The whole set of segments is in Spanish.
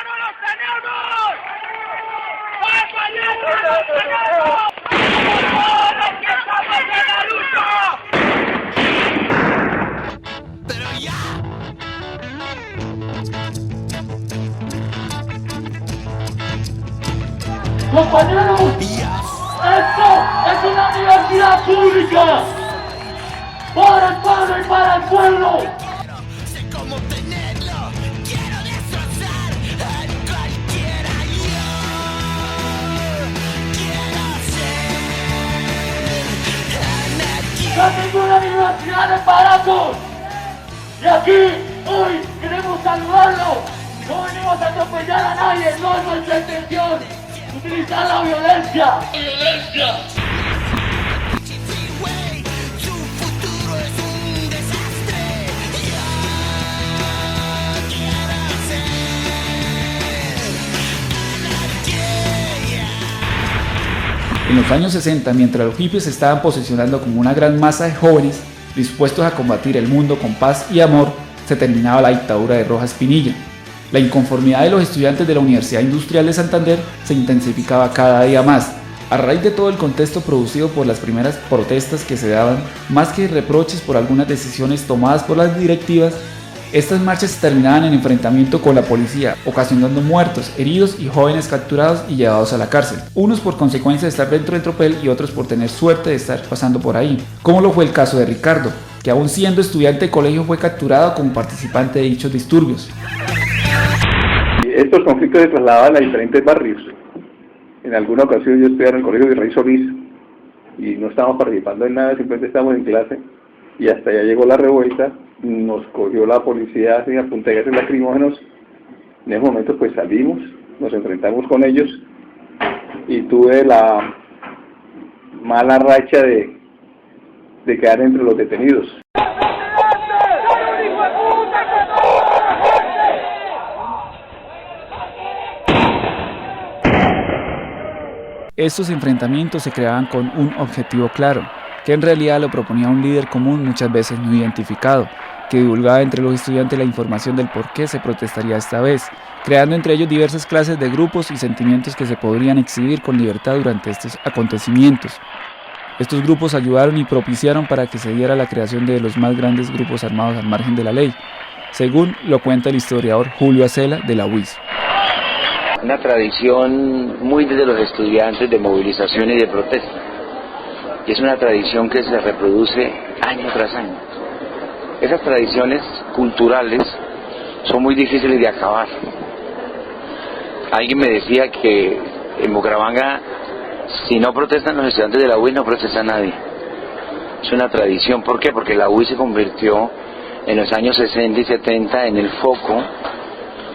no los tenemos! ¡Compañeros, no los tenemos! ¡Los que estamos en la lucha! ¡Pero ya! ¡Compañeros! ¡Esto es una universidad pública! ¡Para el pueblo y para el pueblo! Sé cómo tenerlo, quiero destrozar a cualquiera. Yo quiero ser anarquía. ¡No hay ninguna universidad de baratos! Y aquí, hoy, queremos saludarlo. No venimos a atropellar a nadie, no es nuestra intención utilizar la violencia. Su futuro es un desastre. Yo quiero ser anarquía. En los años 60, mientras los hippies se estaban posicionando como una gran masa de jóvenes dispuestos a combatir el mundo con paz y amor, se terminaba la dictadura de Rojas Pinilla. La inconformidad de los estudiantes de la Universidad Industrial de Santander se intensificaba cada día más. A raíz de todo el contexto producido por las primeras protestas que se daban, más que reproches por algunas decisiones tomadas por las directivas, estas marchas terminaban en enfrentamiento con la policía, ocasionando muertos, heridos y jóvenes capturados y llevados a la cárcel. Unos por consecuencia de estar dentro del tropel y otros por tener suerte de estar pasando por ahí, como lo fue el caso de Ricardo, que aún siendo estudiante de colegio fue capturado como participante de dichos disturbios. Estos conflictos se trasladaban a diferentes barrios. En alguna ocasión yo estudiaba en el colegio de Rey Solís y no estábamos participando en nada, simplemente estábamos en clase y hasta allá llegó la revuelta, nos cogió la policía así a punta de gases lacrimógenos. En ese momento pues salimos, nos enfrentamos con ellos y tuve la mala racha de quedar entre los detenidos. Estos enfrentamientos se creaban con un objetivo claro, que en realidad lo proponía un líder común muchas veces no identificado, que divulgaba entre los estudiantes la información del por qué se protestaría esta vez, creando entre ellos diversas clases de grupos y sentimientos que se podrían exhibir con libertad durante estos acontecimientos. Estos grupos ayudaron y propiciaron para que se diera la creación de los más grandes grupos armados al margen de la ley, según lo cuenta el historiador Julio Acela de la UIS. Una tradición muy desde los estudiantes de movilización y de protesta. Y es una tradición que se reproduce año tras año. Esas tradiciones culturales son muy difíciles de acabar. Alguien me decía que en Bucaramanga, si no protestan los estudiantes de la UIS, no protesta nadie. Es una tradición. ¿Por qué? Porque la UIS se convirtió en los años 60 y 70 en el foco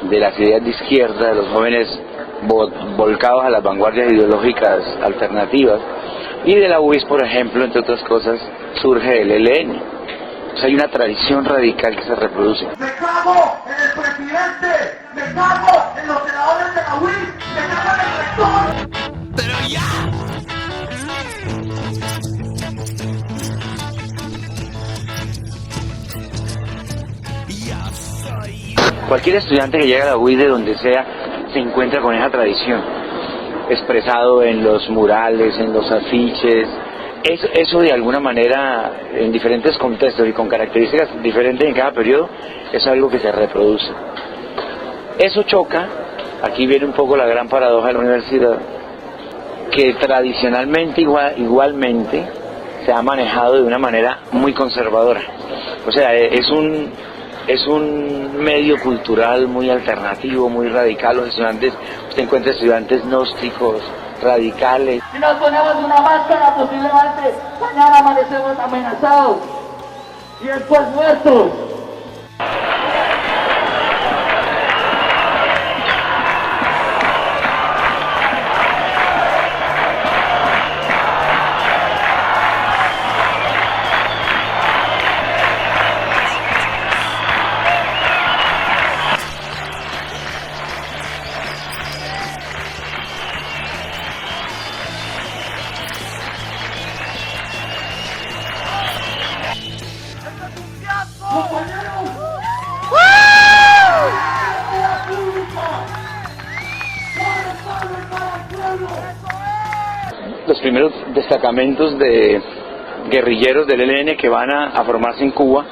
de las ideas de izquierda, de los jóvenes volcados a las vanguardias ideológicas alternativas, y de la UIS, por ejemplo, entre otras cosas, surge el ELN. O sea, hay una tradición radical que se reproduce. ¡Me cago en el presidente! ¡Me cago en los senadores de la UIS! ¡Me cago en el rector! ¡Pero ya! Cualquier estudiante que llegue a la UIS de donde sea se encuentra con esa tradición, expresado en los murales, en los afiches. Eso de alguna manera, en diferentes contextos y con características diferentes en cada periodo, es algo que se reproduce. Eso choca, aquí viene un poco la gran paradoja de la universidad, que tradicionalmente igualmente se ha manejado de una manera muy conservadora. O sea, es un medio cultural muy alternativo, muy radical. Los estudiantes, usted encuentra estudiantes gnósticos, radicales. Si nos ponemos una máscara, posiblemente mañana amanecemos amenazados y después muertos. los primeros destacamentos de guerrilleros del ELN que van a formarse en Cuba.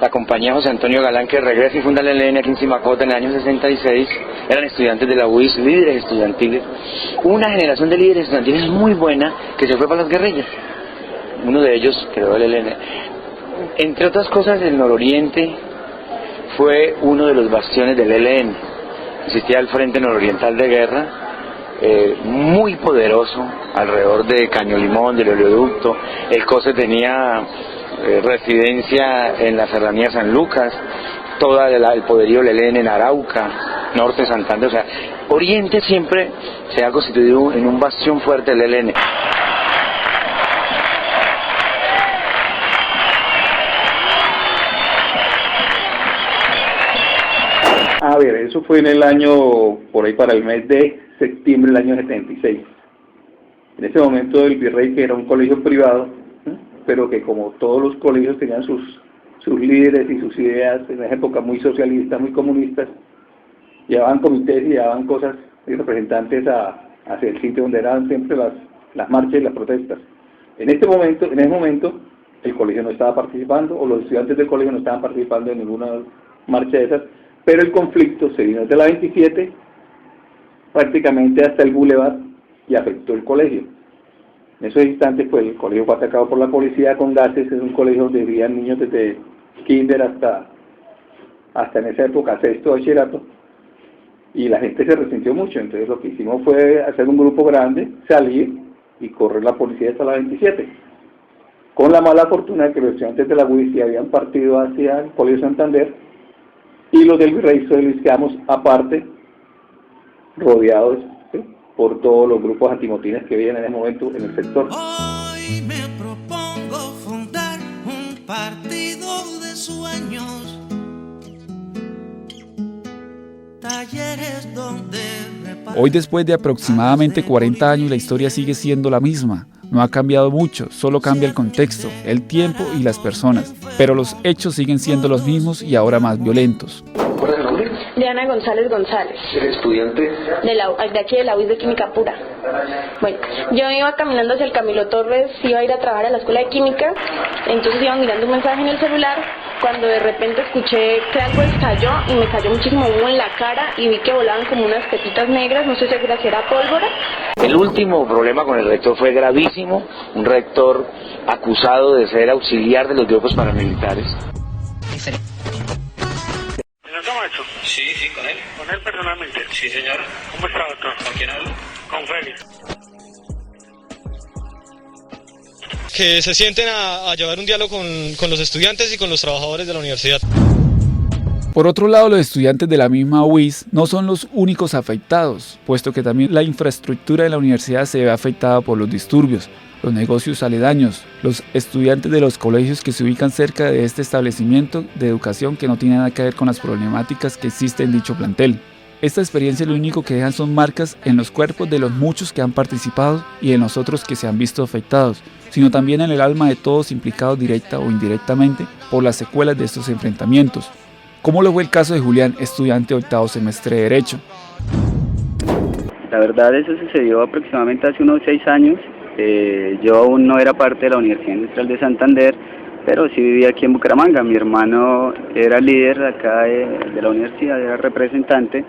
La compañía José Antonio Galán, que regresa y funda el ELN aquí en Simacota en el año 66, eran estudiantes de la UIS, líderes estudiantiles. Una generación de líderes estudiantiles muy buena que se fue para las guerrillas. Uno de ellos creó el ELN. Entre otras cosas, el nororiente fue uno de los bastiones del ELN. Existía el Frente Nororiental de Guerra, muy poderoso, alrededor de Caño Limón, del oleoducto. El COSE tenía residencia en la serranía San Lucas, todo el poderío del ELN en Arauca, Norte Santander. O sea, Oriente siempre se ha constituido en un bastión fuerte del ELN. A ver, eso fue en el año, por ahí para el mes de septiembre del año 76. En ese momento el Virrey, que era un colegio privado, pero que como todos los colegios tenían sus líderes y sus ideas, en esa época muy socialistas, muy comunistas, llevaban comités y llevaban cosas y representantes hacia el sitio donde eran siempre las marchas y las protestas. En ese momento, el colegio no estaba participando, o los estudiantes del colegio no estaban participando en ninguna marcha de esas, pero el conflicto se vino desde la 27 prácticamente hasta el Boulevard y afectó el colegio. En esos instantes, pues, el colegio fue atacado por la policía con gases. Es un colegio donde vivían niños desde kinder hasta en esa época sexto bachillerato, y la gente se resintió mucho. Entonces lo que hicimos fue hacer un grupo grande, salir y correr la policía hasta la 27, con la mala fortuna de que los estudiantes de la UIS habían partido hacia el Colegio Santander, y los del Virrey Luis quedamos aparte, rodeados, ¿sí?, por todos los grupos antimotines que había en ese momento en el sector. Hoy me propongo fundar un partido de sueños, talleres donde Hoy, después de aproximadamente 40 años, la historia sigue siendo la misma. No ha cambiado mucho, solo cambia el contexto, el tiempo y las personas. Pero los hechos siguen siendo los mismos y ahora más violentos. ¿Cuál es el nombre? Diana González González. ¿Eres estudiante? De aquí de la UIS de Química Pura. Bueno, yo iba caminando hacia el Camilo Torres, iba a ir a trabajar a la escuela de química, entonces iba mirando un mensaje en el celular, cuando de repente escuché que algo estalló y me cayó muchísimo humo en la cara y vi que volaban como unas pepitas negras, no estoy segura si era pólvora. El último problema con el rector fue gravísimo, un rector acusado de ser auxiliar de los grupos paramilitares. ¿Señor Camacho? Sí, con él. ¿Con él personalmente? Sí, señor. ¿Cómo está, doctor? ¿Con quién hablo? Con Félix. Que se sienten a llevar un diálogo con los estudiantes y con los trabajadores de la universidad. Por otro lado, los estudiantes de la misma UIS no son los únicos afectados, puesto que también la infraestructura de la universidad se ve afectada por los disturbios, los negocios aledaños, los estudiantes de los colegios que se ubican cerca de este establecimiento de educación que no tiene nada que ver con las problemáticas que existen en dicho plantel. Esta experiencia lo único que dejan son marcas en los cuerpos de los muchos que han participado y en los otros que se han visto afectados, sino también en el alma de todos implicados directa o indirectamente por las secuelas de estos enfrentamientos. ¿Cómo lo fue el caso de Julián, estudiante de octavo semestre de Derecho? La verdad, eso sucedió aproximadamente hace unos 6 años. Yo aún no era parte de la Universidad Industrial de Santander, pero sí vivía aquí en Bucaramanga. Mi hermano era líder acá de la universidad, era representante.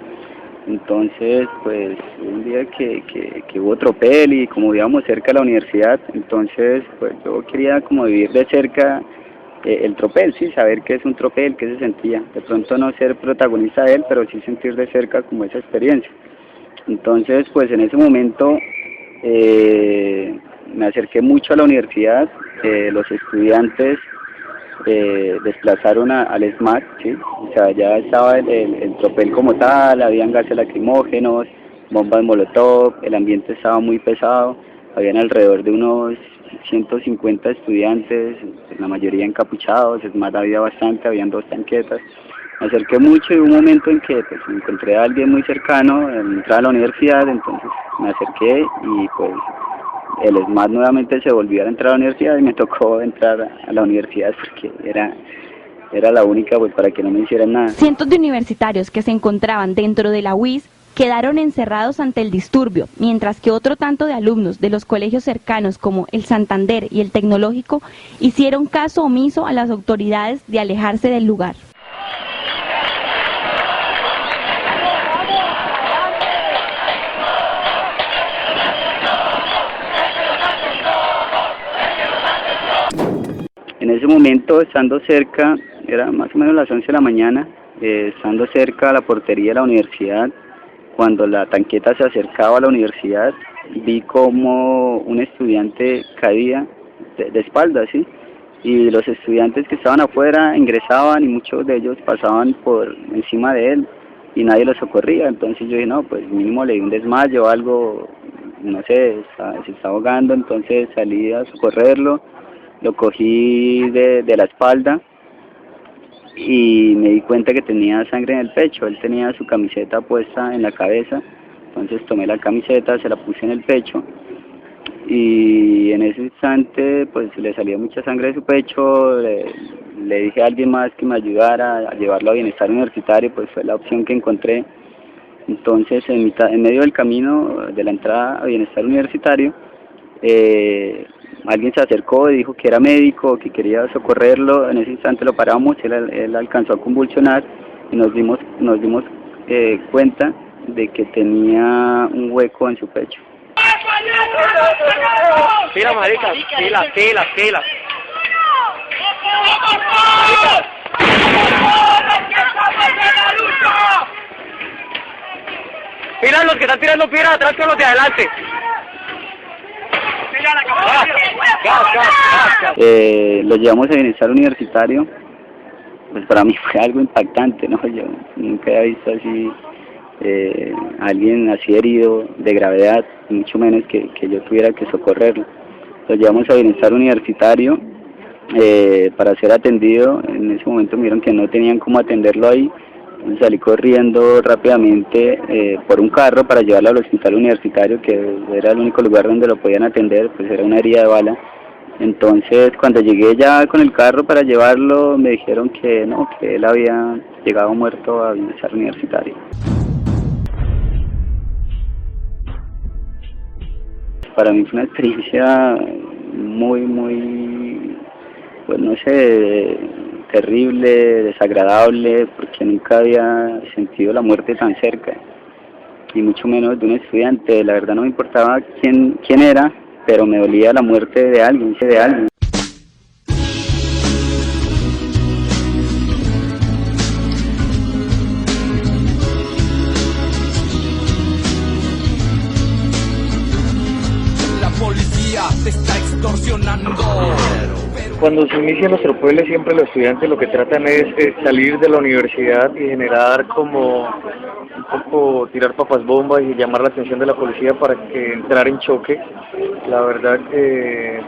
Entonces, pues, un día que hubo tropel y como vivíamos cerca de la universidad, entonces, pues, yo quería como vivir de cerca el tropel, sí, saber qué es un tropel, qué se sentía. De pronto no ser protagonista de él, pero sí sentir de cerca como esa experiencia. Entonces, pues, en ese momento me acerqué mucho a la universidad. Los estudiantes desplazaron al SMAT, ¿sí? O sea, ya estaba el tropel como tal, habían gases lacrimógenos, bombas molotov, el ambiente estaba muy pesado, habían alrededor de unos 150 estudiantes, la mayoría encapuchados, SMAT había bastante, habían 2 tanquetas. Me acerqué mucho y hubo un momento en que pues, encontré a alguien muy cercano, entraba a la universidad, entonces me acerqué y pues el SMAT nuevamente se volvió a entrar a la universidad y me tocó entrar a la universidad porque era la única pues para que no me hicieran nada. Cientos de universitarios que se encontraban dentro de la UIS quedaron encerrados ante el disturbio, mientras que otro tanto de alumnos de los colegios cercanos como el Santander y el Tecnológico hicieron caso omiso a las autoridades de alejarse del lugar. En ese momento, estando cerca, era más o menos las 11 de la mañana, estando cerca a la portería de la universidad, cuando la tanqueta se acercaba a la universidad, vi como un estudiante caía de espaldas, ¿sí? Y los estudiantes que estaban afuera ingresaban y muchos de ellos pasaban por encima de él y nadie los socorría. Entonces yo dije, no, pues mínimo le di un desmayo o algo, no sé, se está ahogando. Entonces salí a socorrerlo, lo cogí de la espalda y me di cuenta que tenía sangre en el pecho. Él tenía su camiseta puesta en la cabeza, entonces tomé la camiseta, se la puse en el pecho y en ese instante pues le salía mucha sangre de su pecho. Le dije a alguien más que me ayudara a llevarlo a Bienestar Universitario, pues fue la opción que encontré. Entonces en medio del camino de la entrada a Bienestar Universitario, alguien se acercó y dijo que era médico, que quería socorrerlo. En ese instante lo paramos, él alcanzó a convulsionar y nos dimos cuenta de que tenía un hueco en su pecho. Pila, marica, pila. Pila los que están tirando piedras atrás con los de adelante. Lo llevamos a Bienestar Universitario. Pues para mí fue algo impactante, ¿no? Yo nunca había visto así alguien así herido de gravedad, mucho menos que yo tuviera que socorrerlo. Lo llevamos a Bienestar Universitario para ser atendido. En ese momento me dijeron que no tenían cómo atenderlo ahí. Entonces salí corriendo rápidamente por un carro para llevarlo al hospital universitario, que era el único lugar donde lo podían atender, pues era una herida de bala. Entonces cuando llegué ya con el carro para llevarlo, me dijeron que no, que él había llegado muerto a Bienestar Universitario. Para mí fue una experiencia muy, pues no sé, terrible, desagradable, porque nunca había sentido la muerte tan cerca, y mucho menos de un estudiante. La verdad no me importaba quién era, pero me dolía la muerte de alguien. La policía te está extorsionando. Cuando se inician los tropeles, siempre los estudiantes lo que tratan es salir de la universidad y generar como un poco, tirar papas bombas y llamar la atención de la policía para que entrar en choque. La verdad que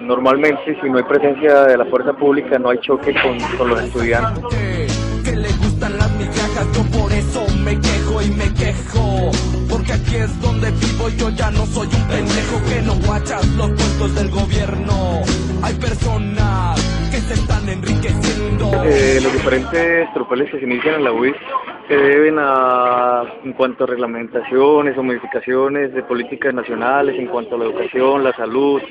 normalmente si no hay presencia de la fuerza pública no hay choque con los estudiantes. Que le gustan las migajas, yo por eso me quejo y me quejo, porque aquí es donde vivo, yo ya no soy un pendejo que no guachas los puestos del gobierno. Hay personas que se están enriqueciendo. Los diferentes tropeles que se inician en la UIS se deben en cuanto a reglamentaciones o modificaciones de políticas nacionales, en cuanto a la educación, la salud,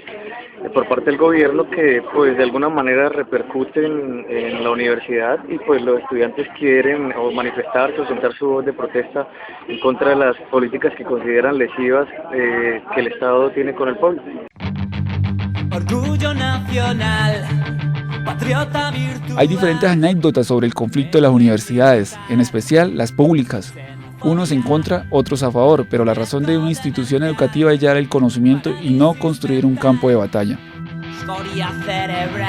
por parte del gobierno, que pues de alguna manera repercuten en la universidad, y pues los estudiantes quieren o manifestarse o sentar su voz de protesta en contra de las políticas que consideran lesivas que el Estado tiene con el pueblo. Orgullo nacional, patriota virtual. Hay diferentes anécdotas sobre el conflicto de las universidades, en especial las públicas. Unos en contra, otros a favor, pero la razón de una institución educativa es llevar el conocimiento y no construir un campo de batalla. Escoria cerebral.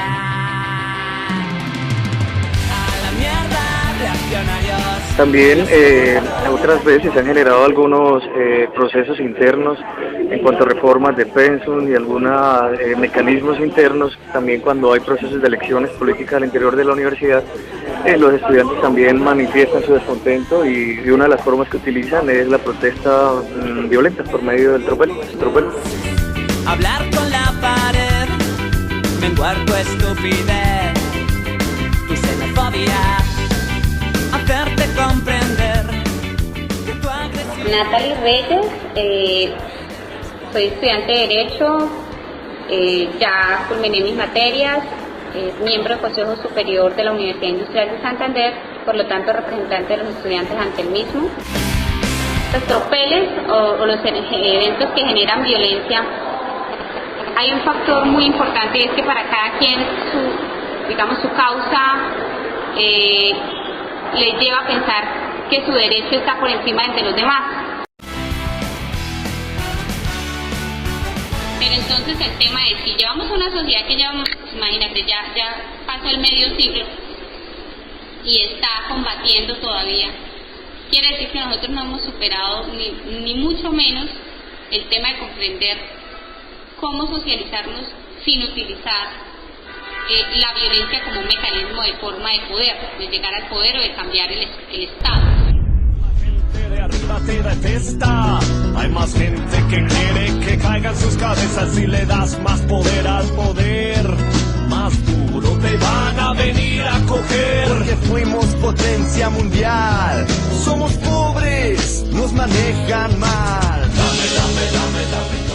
A la mierda, reaccionarios. También otras veces se han generado algunos procesos internos en cuanto a reformas de pensum y algunos mecanismos internos. También cuando hay procesos de elecciones políticas al interior de la universidad, los estudiantes también manifiestan su descontento, y una de las formas que utilizan es la protesta violenta por medio del tropel. Hablar con la pared, menguar tu estupidez, tu xenofobia, hacerte comprender que tu agresión. Natalie Reyes, soy estudiante de Derecho, ya culminé mis materias, miembro del Consejo Superior de la Universidad Industrial de Santander, por lo tanto representante de los estudiantes ante el mismo. Los tropeles o los eventos que generan violencia, hay un factor muy importante, y es que para cada quien su causa le lleva a pensar que su derecho está por encima de los demás. Pero entonces el tema es, si llevamos una sociedad que ya, imagínate, ya pasó el medio siglo y está combatiendo todavía, quiere decir que nosotros no hemos superado ni mucho menos el tema de comprender cómo socializarnos sin utilizar la violencia como un mecanismo de forma de poder, de llegar al poder o de cambiar el Estado. La gente de arriba te detesta, hay más gente que quiere que caigan sus cabezas si le das más poder al poder. Más duro te van a venir a coger, porque fuimos potencia mundial. Somos pobres, nos manejan mal. Dame, dame, dame, dame.